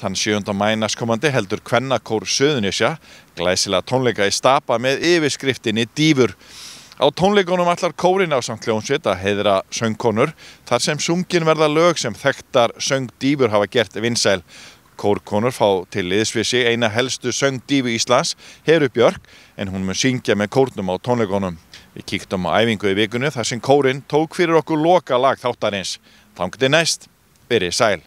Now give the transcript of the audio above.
Þann 7. maí næstkomandi heldur kvennakór Suðurnesja glæsilega tónleika í Stapa með yfirskriftinni Dýfur. Á tónleikunum ætlar kórinn ásamt hljómsveit að heiðra söngkonur þar sem sungin verða lög sem þekktar söngdýfur hafa gert vinsæl. Kórkonur fá til liðs við sig eina helstu söngdýfu Íslands, Heru Björk, en hún mun syngja með kórnum á tónleikunum. Við kíktum á æfingu í vikunni þar sem kórinn tók fyrir okkur lokalag þáttarins. Þangað til næst, verið sæl.